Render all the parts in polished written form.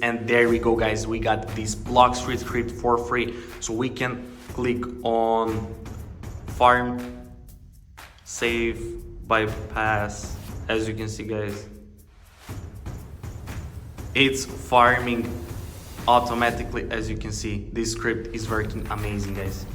And there we go, guys, we got this Blox Fruits script for free. So we can click on farm, save, bypass. As you can see, guys, it's farming automatically. As you can see, this script is working amazing, guys.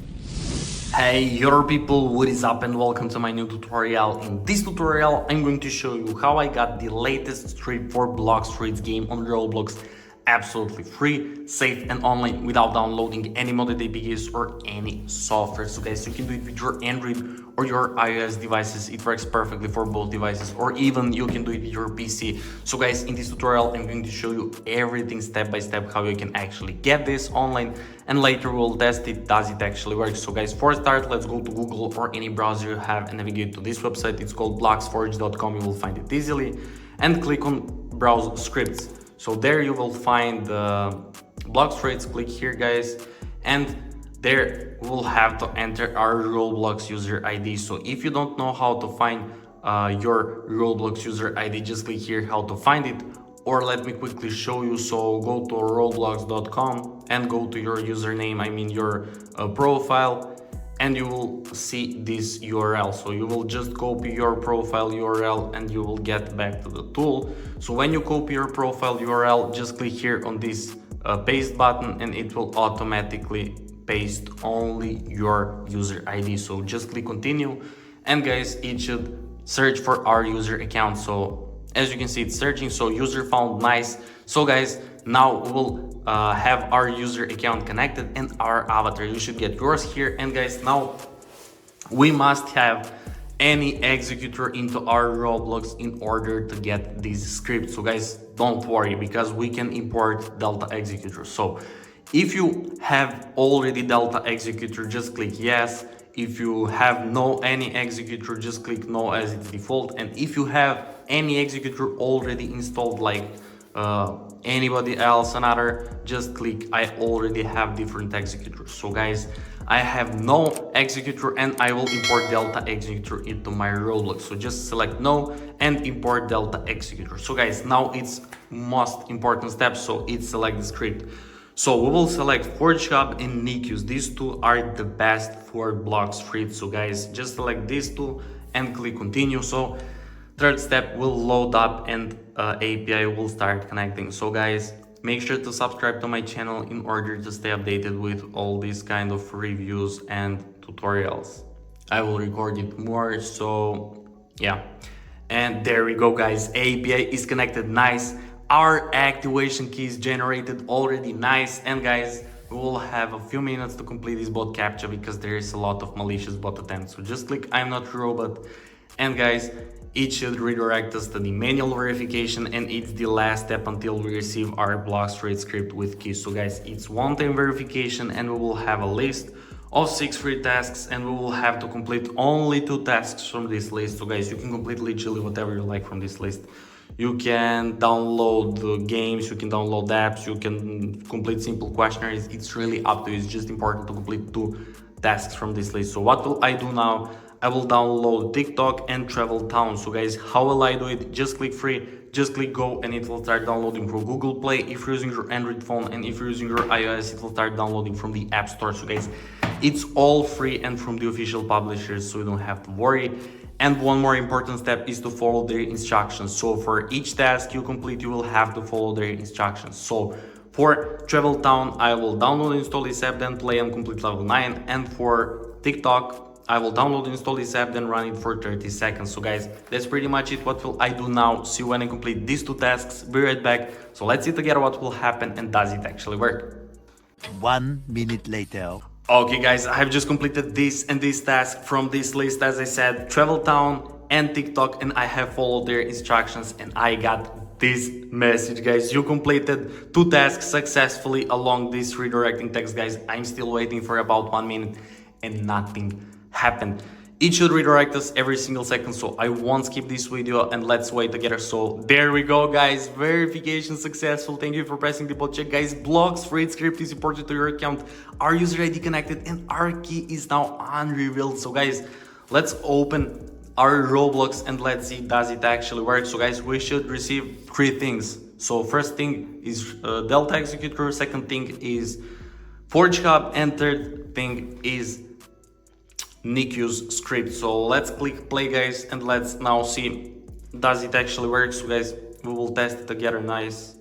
Hey your people, what is up and welcome to my new tutorial. In this tutorial I'm going to show you how I got the latest script for Blox Fruits game on Roblox absolutely free, safe and online without downloading any modded APKs or any software. So guys, you can do it with your Android or your iOS devices. It works perfectly for both devices, or even you can do it with your PC. So guys, in this tutorial I'm going to show you everything step by step how you can actually get this online, and later we'll test it, does it actually work. So guys, for start, let's go to Google or any browser you have and navigate to this website. It's called bloxforge.com. You will find it easily and click on browse scripts. So there you will find Blox Fruits. Click here, guys, and there we'll have to enter our Roblox user ID. So if you don't know how to find your Roblox user ID, just click here how to find it, or let me quickly show you. So go to roblox.com and go to your username, I mean your profile, and you will see this URL. So you will just copy your profile URL and you will get back to the tool. So when you copy your profile URL, just click here on this paste button and it will automatically paste only your user ID. So just click continue, and guys, it should search for our user account. So as you can see, it's searching. So user found, nice. So guys, now we'll have our user account connected and our avatar. You should get yours here. And guys, now we must have any executor into our Roblox in order to get this script. So guys, don't worry, because we can import Delta Executor. So if you have already Delta Executor, just click yes. If you have no any executor, just click no as it's default. And if you have any executor already installed, like anybody else, another, just click I already have different executors. So guys, I have no executor and I will import Delta Executor into my Roblox. So just select no and import Delta Executor. So guys, now it's most important step. So it's select the script. So we will select Forge Hub and NICUs. These two are the best for Blox Fruits. So guys, just select these two and click continue. So third step will load up and API will start connecting. So guys, make sure to subscribe to my channel in order to stay updated with all these kind of reviews and tutorials. I will record it more. So yeah, and there we go, guys. API is connected, nice. Our activation key is generated already, nice. And guys, we will have a few minutes to complete this bot captcha because there is a lot of malicious bot attempts. So just click I'm not a robot, and guys, it should redirect us to the manual verification, and it's the last step until we receive our Blox Fruits script with keys. So guys, it's one-time verification and we will have a list of 6 free tasks, and we will have to complete only 2 tasks from this list. So guys, you can complete literally whatever you like from this list. You can download the games, you can download apps, you can complete simple questionnaires. It's really up to you. It's just important to complete 2 tasks from this list. So what will I do now? I will download TikTok and Travel Town. So guys, how will I do it? Just click free, just click go, and it will start downloading from Google Play if you're using your Android phone, and if you're using your iOS, it will start downloading from the App Store. So guys, it's all free and from the official publishers, so you don't have to worry. And one more important step is to follow their instructions. So for each task you complete, you will have to follow their instructions. So for Travel Town, I will download and install this app, then play and complete level 9. And for TikTok, I will download and install this app, then run it for 30 seconds. So guys, that's pretty much it. What will I do now? See you when I complete these 2 tasks. Be right back. So let's see together what will happen and does it actually work. 1 minute later. Okay guys, I have just completed this and this task from this list, as I said, Travel Town and TikTok, and I have followed their instructions and I got this message, guys. You completed 2 tasks successfully along this redirecting text, guys. I'm still waiting for about 1 minute and nothing happened. It should redirect us every single second, so I won't skip this video and let's wait together. So there we go, guys, verification successful. Thank you for pressing the bot check, guys. Blox Fruits script is imported to your account, our user ID connected, and our key is now unrevealed. So guys, let's open our Roblox and let's see does it actually work. So guys, we should receive 3 things. So first thing is Delta Executor, second thing is Forge Hub, and third thing is NICU's script. So let's click play, guys, and let's now see does it actually work. So guys, we will test it together. Nice.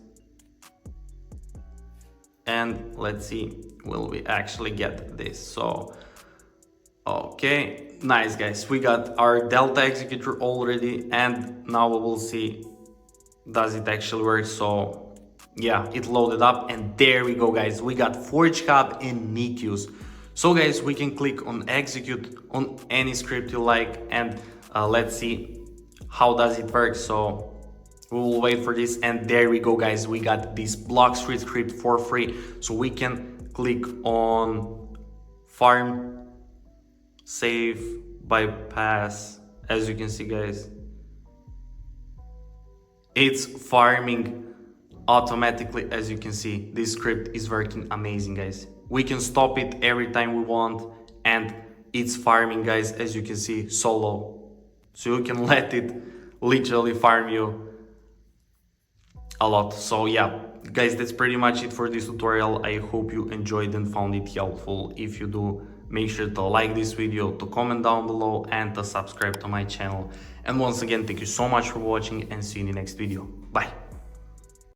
And let's see, will we actually get this? So okay, nice guys, we got our Delta Executor already, and now we will see does it actually work. So yeah, it loaded up, and there we go guys, we got Forge Hub and NICUs. So guys, we can click on execute on any script you like, and let's see how does it work. So we will wait for this, and there we go guys, we got this Blox Fruits script for free. So we can click on farm, save, bypass. As you can see guys, it's farming automatically. As you can see, this script is working amazing guys. We can stop it every time we want, and it's farming guys, as you can see, solo. So you can let it literally farm you a lot. So yeah guys, that's pretty much it for this tutorial. I hope you enjoyed and found it helpful. If you do, make sure to like this video, to comment down below, and to subscribe to my channel. And once again, thank you so much for watching, and see you in the next video. Bye.